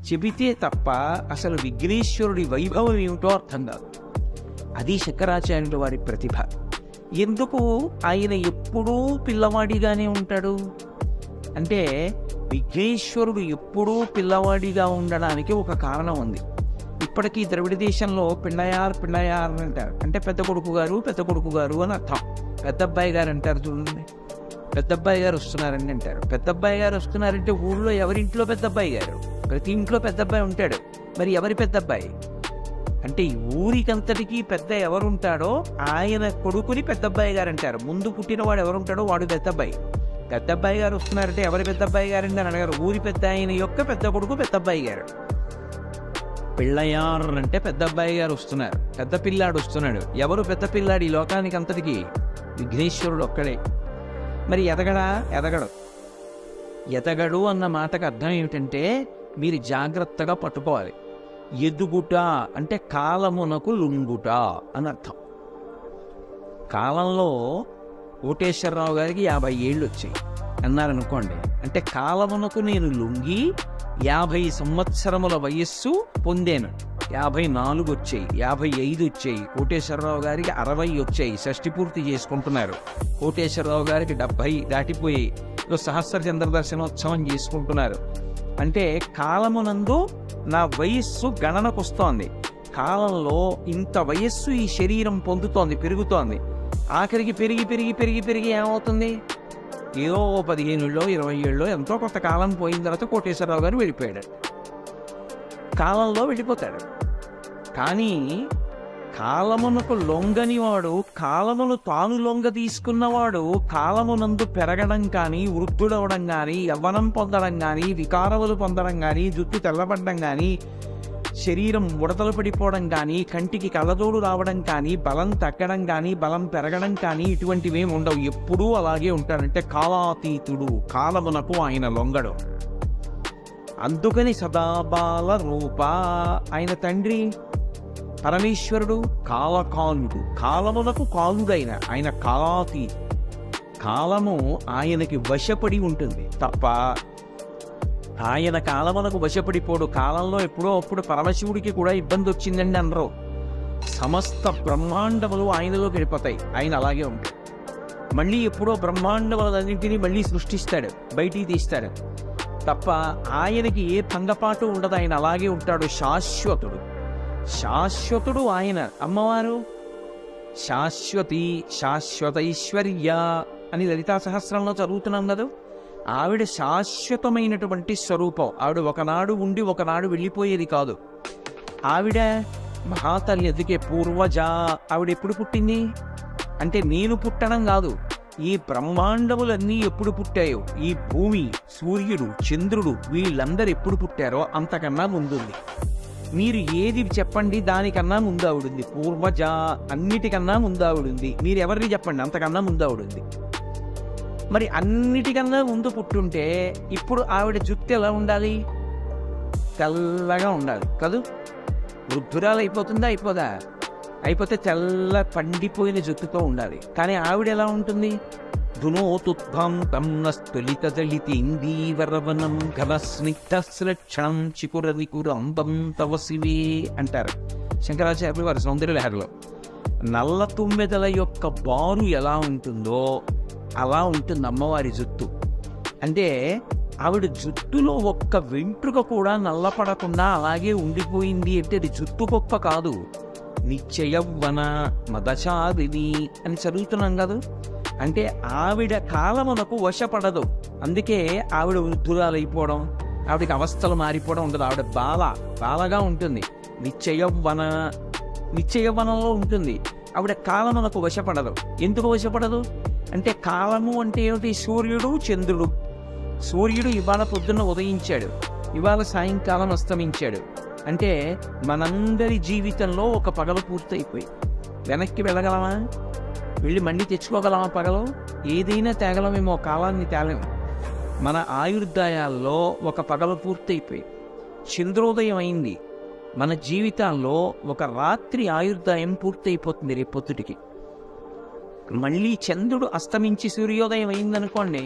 చెబితే తప్ప అసలు విఘ్నేశ్వరుడి వైభవం ఏమిటో అర్థం కాదు. అది శంకరాచార్యుల వారి ప్రతిభ. ఎందుకు ఆయన ఎప్పుడూ పిల్లవాడిగానే ఉంటాడు అంటే, విఘ్నేశ్వరుడు ఎప్పుడూ పిల్లవాడిగా ఉండడానికి ఒక కారణం ఉంది. ఇప్పటికీ ద్రవిడ దేశంలో పిన్నయార్ పిన్నయార్ అంటారు, అంటే పెద్ద కొడుకు గారు అని అర్థం. పెద్దబ్బాయి గారు అంటారు చూడండి, పెద్దబ్బాయి గారు వస్తున్నారని అంటారు. పెద్దబ్బాయి గారు వస్తున్నారంటే ఊళ్ళో ఎవరింట్లో పెద్దబ్బాయి గారు, ప్రతి ఇంట్లో పెద్దబ్బాయి ఉంటాడు. మరి ఎవరి పెద్దబ్బాయి అంటే, ఈ ఊరికంతటికీ పెద్ద ఎవరుంటాడో ఆయన కొడుకుని పెద్దబ్బాయి గారు అంటారు. ముందు పుట్టినవాడు ఎవరుంటాడో వాడు పెద్దబ్బాయి. పెద్దబ్బాయి గారు వస్తున్నారంటే ఎవరి పెద్దబ్బాయి గారండి అని అడగారు, ఊరి పెద్ద ఆయన యొక్క పెద్ద కొడుకు పెద్దబ్బాయి గారు. పిళ్ళయార్ అంటే పెద్దబ్బాయి గారు వస్తున్నారు, పెద్ద పిల్లాడు వస్తున్నాడు. ఎవరు పెద్ద పిల్లాడు ఈ లోకానికి అంతటికి? విఘ్నేశ్వరుడు ఒక్కడే. మరి ఎదగడు అన్న మాటకు అర్థం ఏమిటంటే, మీరు జాగ్రత్తగా పట్టుకోవాలి. ఎదుగుట అంటే కాలమునకు లొంగుట అని అర్థం. కాలంలో కోటేశ్వరరావు గారికి 50 ఏళ్ళు వచ్చాయి అన్నారనుకోండి, అంటే కాలమునకు నేను లొంగి 50 సంవత్సరముల వయస్సు పొందాను. 54 వచ్చాయి, 55 వచ్చాయి. కోటేశ్వరరావు గారికి 60 వచ్చాయి, షష్ఠి పూర్తి చేసుకుంటున్నారు. కోటేశ్వరరావు గారికి 70 దాటిపోయి సహస్ర చంద్ర దర్శనోత్సవం చేసుకుంటున్నారు. అంటే కాలమునందు నా వయస్సు గణనకు వస్తోంది. కాలంలో ఇంత వయస్సు ఈ శరీరం పొందుతోంది, పెరుగుతోంది. ఆఖరికి పెరిగి పెరిగి పెరిగి పెరిగి ఏమవుతుంది? ఏదో 15 ఏళ్ళో 20 ఏళ్ళో ఎంతో కొంత కాలం పోయిన తర్వాత కోటేశ్వరరావు గారు వెళ్ళిపోయాడు, కాలంలో వెళ్ళిపోతాడు. కానీ కాలమునకు లొంగని వాడు, కాలమును తాను లొంగ తీసుకున్నవాడు కాలమునందు పెరగడం కానీ, వృద్ధుడవడం కానీ, యవ్వనం పొందడం కానీ, వికారములు పొందడం కానీ, జుట్టు తెల్లబడడం కానీ, శరీరం ఉడతలు పడిపోవడం కానీ, కంటికి కళ్ళజోడు రావడం కానీ, బలం తగ్గడం కానీ, బలం పెరగడం కానీ ఇటువంటివేమి ఉండవు. ఎప్పుడూ అలాగే ఉంటాడంటే కాలాతీతుడు, కాలమునకు ఆయన లొంగడు. అందుకని సదాబాల రూప. ఆయన తండ్రి పరమేశ్వరుడు కాలకాలుడు, కాలమునకు కాలుడైన ఆయన కాలాతీ. కాలము ఆయనకి వశపడి ఉంటుంది తప్ప ఆయన కాలమునకు వశపడిపోడు. కాలంలో ఎప్పుడో అప్పుడు పరమశివుడికి కూడా ఇబ్బంది వచ్చిందండి అనరు. సమస్త బ్రహ్మాండములు ఆయనలో గడిపోతాయి, ఆయన అలాగే ఉంటాడు. మళ్ళీ ఎప్పుడో బ్రహ్మాండములన్నింటినీ మళ్ళీ సృష్టిస్తాడు, బయటికి తీస్తాడు తప్ప ఆయనకి ఏ భంగపాటు ఉండదు. ఆయన అలాగే ఉంటాడు, శాశ్వతుడు. శాశ్వతుడు ఆయన. అమ్మవారు శాశ్వతి, శాశ్వతైశ్వర్య అని లలితా సహస్రంలో చదువుతున్నాం కదా. ఆవిడ శాశ్వతమైనటువంటి స్వరూపం. ఆవిడ ఒకనాడు ఉండి ఒకనాడు వెళ్ళిపోయేది కాదు. ఆవిడ మహాతల్లి. అందుకే పూర్వజ. ఆవిడ ఎప్పుడు పుట్టింది అంటే, నేను పుట్టడం కాదు, ఈ బ్రహ్మాండములన్నీ ఎప్పుడు పుట్టాయో, ఈ భూమి, సూర్యుడు, చంద్రుడు వీళ్ళందరూ ఎప్పుడు పుట్టారో అంతకన్నా ముందుంది. మీరు ఏది చెప్పండి దానికన్నా ముందు ఆవిడుంది. పూర్వజ, అన్నిటికన్నా ముందు ఆవిడుంది. మీరు ఎవరిని చెప్పండి, అంతకన్నా ముందు ఆవిడుంది. మరి అన్నిటికన్నా ముందు పుట్టుంటే ఇప్పుడు ఆవిడ జుట్టు ఎలా ఉండాలి? తెల్లగా ఉండాలి కదూ. వృద్ధురాలు అయిపోతుందా? అయిపోదా? అయిపోతే తెల్ల పండిపోయిన జుట్టుతో ఉండాలి. కానీ ఆవిడ ఎలా ఉంటుంది? ధునోతుద్భాంతం నస్తులిత దళితి ఇందీవరవనం ఘనస్నిగ్ధశ్లక్షణం చికురవికురంబం తవ శివే అంటారు శంకరాచార్యులు వారి సౌందర్యలహరిలో. నల్ల తుమ్మెదల యొక్క బారు ఎలా ఉంటుందో అలా ఉంటుంది అమ్మవారి జుట్టు. అంటే ఆవిడ జుట్టులో ఒక్క వెంట్రుక కూడా నల్లపడకుండా అలాగే ఉండిపోయింది అంటే అది జుట్టు గొప్ప కాదు, నిత్యయవ్వన మదచారిణి అని చదువుతున్నాం కదా. అంటే ఆవిడ కాలమునకు వశపడదు. అందుకే ఆవిడ వృద్ధురాలైపోవడం, ఆవిడకి అవస్థలు మారిపోవడం ఉండదు. ఆవిడ బాలగా ఉంటుంది, నిత్యయవ్వనంలో ఉంటుంది. ఆవిడ కాలమునకు వశపడదు. ఎందుకు వశపడదు అంటే, కాలము అంటే ఏమిటి? సూర్యుడు, చంద్రుడు. సూర్యుడు ఇవాళ పొద్దున్న ఉదయించాడు, ఇవాళ సాయంకాలం అస్తమించాడు. అంటే మనందరి జీవితంలో ఒక పగలు పూర్తయిపోయి వెనక్కి వెళ్ళగలమా? వెళ్ళి మళ్ళీ తెచ్చుకోగలమా? పగలు ఏదైనా తేగలమేమో, కాలాన్ని తేలేము. మన ఆయుర్దాయాల్లో ఒక పగలు పూర్తయిపోయి చంద్రోదయం అయింది. మన జీవితాల్లో ఒక రాత్రి ఆయుర్దాయం పూర్తయిపోతుంది రేపొద్దుటికి. మళ్ళీ చంద్రుడు అస్తమించి సూర్యోదయం అయిందనుకోండి,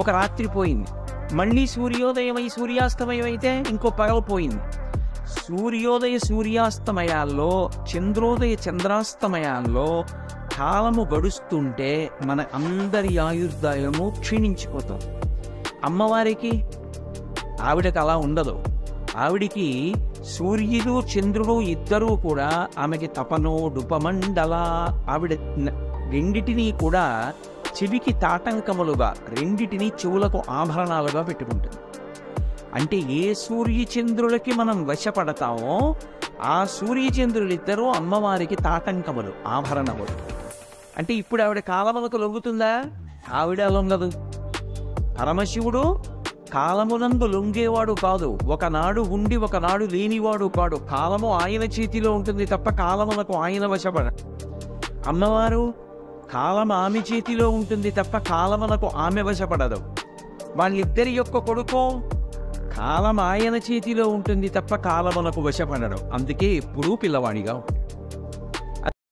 ఒక రాత్రి పోయింది. మళ్ళీ సూర్యోదయమై సూర్యాస్తమయం అయితే ఇంకో పగలు పోయింది. సూర్యోదయ సూర్యాస్తమయాల్లో, చంద్రోదయ చంద్రాస్తమయాల్లో కాలము గడుస్తుంటే మన అందరి ఆయుర్దాయము క్షీణించిపోతుంది. అమ్మవారికి ఆవిడకి అలా ఉండదు. ఆవిడికి సూర్యుడు చంద్రుడు ఇద్దరూ కూడా ఆమెకి తపనో డుపమండల, ఆవిడ రెండిటినీ కూడా చెవికి తాటంకములుగా, రెండిటిని చెవులకు ఆభరణాలుగా పెట్టుకుంటుంది. అంటే ఏ సూర్యచంద్రులకి మనం వశపడతామో ఆ సూర్యచంద్రులిద్దరూ అమ్మవారికి తాటంకములు, ఆభరణములు. అంటే ఇప్పుడు ఆవిడ కాలములకు లొంగుతుందా? ఆవిడ లొంగదు. పరమశివుడు కాలమునందు లొంగేవాడు కాదు. ఒకనాడు ఉండి ఒకనాడు లేనివాడు కాడు. కాలము ఆయన చేతిలో ఉంటుంది తప్ప కాలమునకు ఆయన వశపడ. అమ్మవారు కాలం ఆమె చేతిలో ఉంటుంది తప్ప కాలమునకు ఆమె వశపడదు. వాళ్ళిద్దరి యొక్క కొడుకో కాలం ఆయన చేతిలో ఉంటుంది తప్ప కాలమునకు వశపడడు. అందుకే ఎప్పుడూ పిల్లవాడిగా ఉంటుంది.